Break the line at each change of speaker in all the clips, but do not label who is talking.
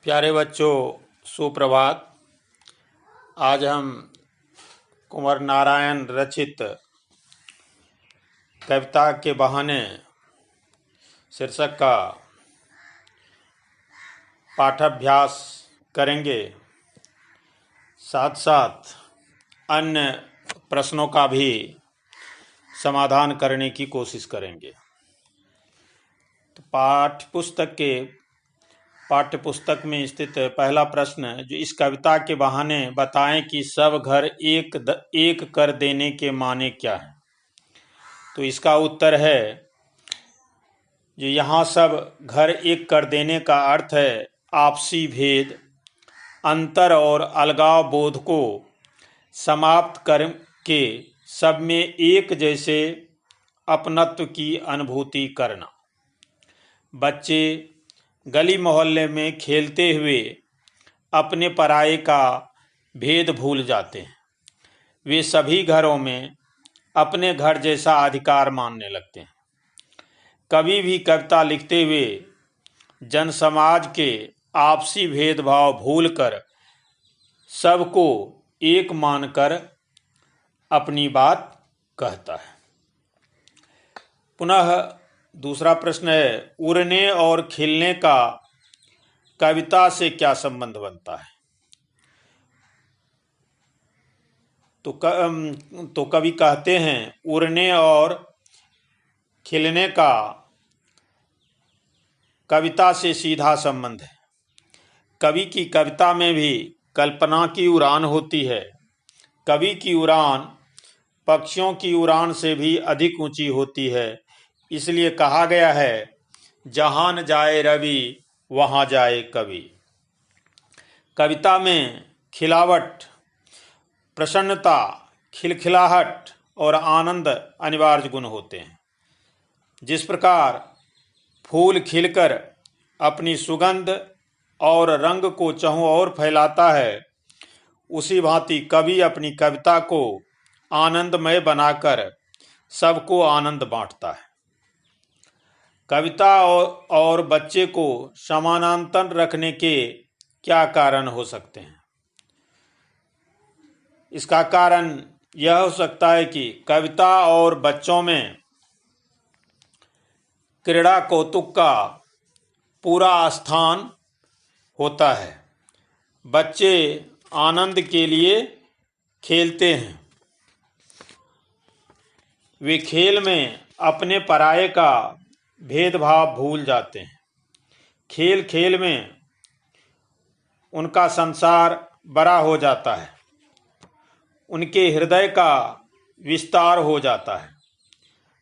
प्यारे बच्चों, सुप्रभात। आज हम कुंवर नारायण रचित कविता के बहाने शीर्षक का पाठाभ्यास करेंगे। साथ साथ अन्य प्रश्नों का भी समाधान करने की कोशिश करेंगे। तो पाठ्यपुस्तक में स्थित पहला प्रश्न, जो इस कविता के बहाने बताएं कि सब घर एक कर देने के माने क्या है। तो इसका उत्तर है, जो यहाँ सब घर एक कर देने का अर्थ है आपसी भेद, अंतर और अलगाव बोध को समाप्त करके सब में एक जैसे अपनत्व की अनुभूति करना। बच्चे गली मोहल्ले में खेलते हुए अपने पराये का भेद भूल जाते हैं। वे सभी घरों में अपने घर जैसा अधिकार मानने लगते हैं। कभी भी कविता लिखते हुए जनसमाज के आपसी भेदभाव भूलकर सबको एक मानकर अपनी बात कहता है। पुनः दूसरा प्रश्न है, उड़ने और खिलने का कविता से क्या संबंध बनता है। तो कवि कहते हैं, उड़ने और खिलने का कविता से सीधा संबंध है। कवि की कविता में भी कल्पना की उड़ान होती है। कवि की उड़ान पक्षियों की उड़ान से भी अधिक ऊंची होती है। इसलिए कहा गया है, जहां न जाए रवि वहां जाए कवि। कविता में खिलावट, प्रसन्नता, खिलखिलाहट और आनंद अनिवार्य गुण होते हैं। जिस प्रकार फूल खिलकर अपनी सुगंध और रंग को चहुं ओर फैलाता है, उसी भांति कवि अपनी कविता को आनंदमय बनाकर सबको आनंद बांटता है। कविता और बच्चे को समानांतर रखने के क्या कारण हो सकते हैं। इसका कारण यह हो सकता है कि कविता और बच्चों में क्रीड़ा कौतुक का पूरा स्थान होता है। बच्चे आनंद के लिए खेलते हैं। वे खेल में अपने पराये का भेदभाव भूल जाते हैं। खेल खेल में उनका संसार बड़ा हो जाता है। उनके हृदय का विस्तार हो जाता है।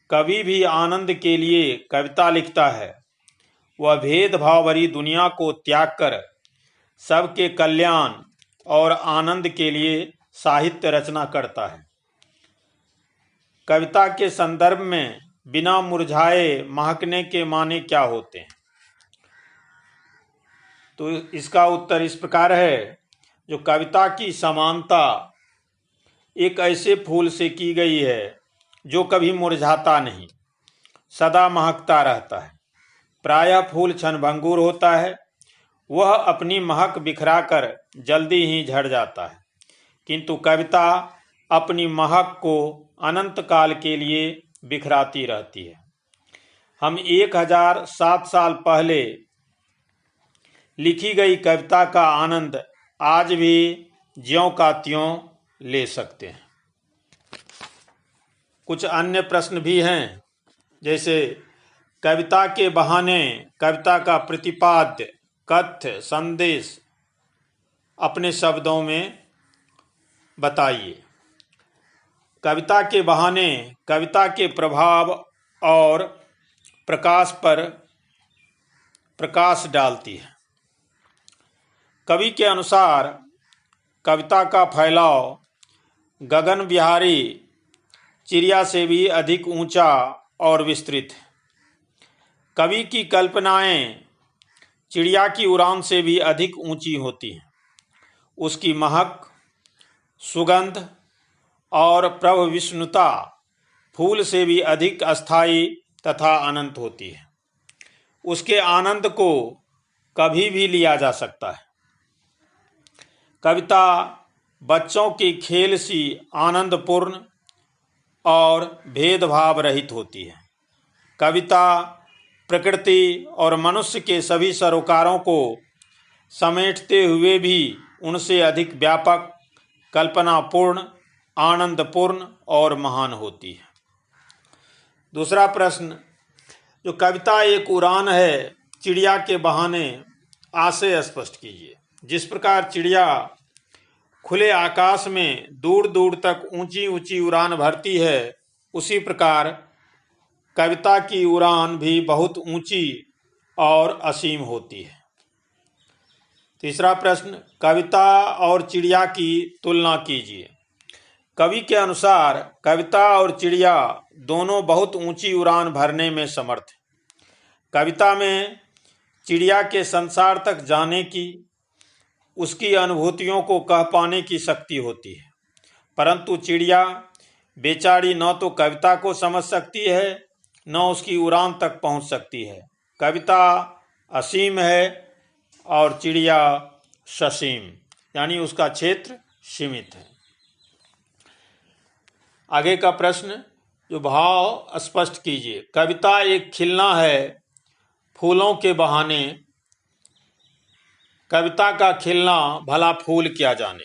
कवि भी आनंद के लिए कविता लिखता है। वह भेदभाव भरी दुनिया को त्याग कर सबके कल्याण और आनंद के लिए साहित्य रचना करता है। कविता के संदर्भ में बिना मुरझाए महकने के माने क्या होते हैं। तो इसका उत्तर इस प्रकार है, जो कविता की समानता एक ऐसे फूल से की गई है जो कभी मुरझाता नहीं, सदा महकता रहता है। प्रायः फूल क्षणभंगुर होता है। वह अपनी महक बिखराकर जल्दी ही झड़ जाता है, किंतु कविता अपनी महक को अनंत काल के लिए बिखराती रहती है। हम 1007 साल पहले लिखी गई कविता का आनंद आज भी ज्यों का त्यों ले सकते हैं। कुछ अन्य प्रश्न भी हैं, जैसे कविता के बहाने कविता का प्रतिपाद्य कथ्य संदेश अपने शब्दों में बताइए। कविता के बहाने कविता के प्रभाव और प्रकाश पर प्रकाश डालती है। कवि के अनुसार कविता का फैलाव गगन विहारी चिड़िया से भी अधिक ऊंचा और विस्तृत है। कवि की कल्पनाएं चिड़िया की उड़ान से भी अधिक ऊंची होती हैं। उसकी महक, सुगंध और प्रभविष्णुता फूल से भी अधिक अस्थायी तथा अनंत होती है। उसके आनंद को कभी भी लिया जा सकता है। कविता बच्चों की खेल सी आनंदपूर्ण और भेदभाव रहित होती है। कविता प्रकृति और मनुष्य के सभी सरोकारों को समेटते हुए भी उनसे अधिक व्यापक, कल्पनापूर्ण, आनंदपूर्ण और महान होती है। दूसरा प्रश्न, जो कविता एक उड़ान है, चिड़िया के बहाने आशय स्पष्ट कीजिए। जिस प्रकार चिड़िया खुले आकाश में दूर दूर तक ऊंची ऊंची उड़ान भरती है, उसी प्रकार कविता की उड़ान भी बहुत ऊंची और असीम होती है। तीसरा प्रश्न, कविता और चिड़िया की तुलना कीजिए। कवि के अनुसार कविता और चिड़िया दोनों बहुत ऊंची उड़ान भरने में समर्थ हैं। कविता में चिड़िया के संसार तक जाने की, उसकी अनुभूतियों को कह पाने की शक्ति होती है, परंतु चिड़िया बेचारी न तो कविता को समझ सकती है, न उसकी उड़ान तक पहुंच सकती है। कविता असीम है और चिड़िया ससीम, यानी उसका क्षेत्र सीमित है। आगे का प्रश्न, जो भाव स्पष्ट कीजिए। कविता एक खिलना है फूलों के बहाने, कविता का खिलना भला फूल क्या जाने।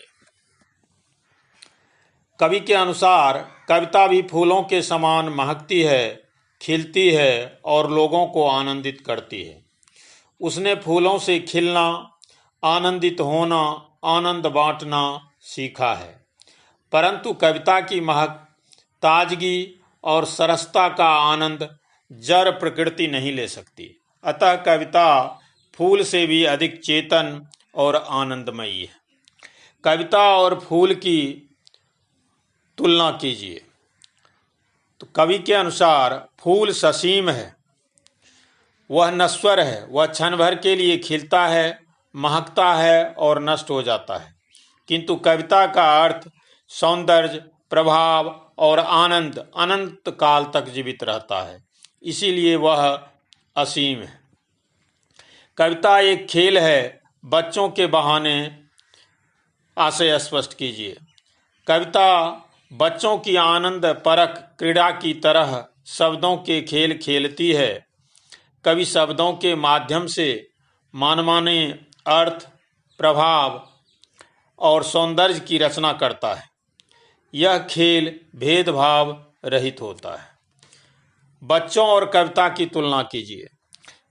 कवि के अनुसार कविता भी फूलों के समान महकती है, खिलती है और लोगों को आनंदित करती है। उसने फूलों से खिलना, आनंदित होना, आनंद बांटना सीखा है, परंतु कविता की महक, ताजगी और सरसता का आनंद जड़ प्रकृति नहीं ले सकती। अतः कविता फूल से भी अधिक चेतन और आनंदमयी है। कविता और फूल की तुलना कीजिए। तो कवि के अनुसार फूल ससीम है, वह नश्वर है, वह क्षण भर के लिए खिलता है, महकता है और नष्ट हो जाता है, किंतु कविता का अर्थ, सौंदर्य, प्रभाव और आनंद अनंत काल तक जीवित रहता है, इसीलिए वह असीम है। कविता एक खेल है, बच्चों के बहाने आशय स्पष्ट कीजिए। कविता बच्चों की आनंद परक क्रीड़ा की तरह शब्दों के खेल खेलती है। कवि शब्दों के माध्यम से मनमाने अर्थ, प्रभाव और सौंदर्य की रचना करता है। यह खेल भेदभाव रहित होता है। बच्चों और कविता की तुलना कीजिए।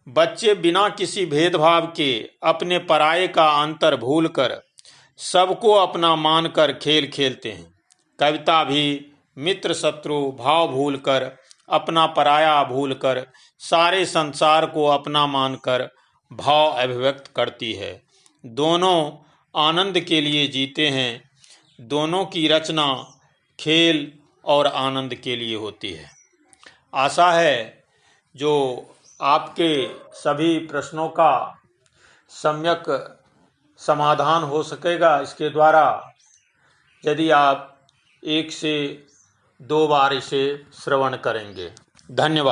बच्चे बिना किसी भेदभाव के अपने पराये का अंतर भूलकर सबको अपना मानकर खेल खेलते हैं। कविता भी मित्र शत्रु भाव भूलकर, अपना पराया भूलकर सारे संसार को अपना मानकर भाव अभिव्यक्त करती है। दोनों आनंद के लिए जीते हैं। दोनों की रचना खेल और आनंद के लिए होती है। आशा है जो आपके सभी प्रश्नों का सम्यक समाधान हो सकेगा इसके द्वारा, यदि आप 1 से 2 बार इसे श्रवण करेंगे। धन्यवाद।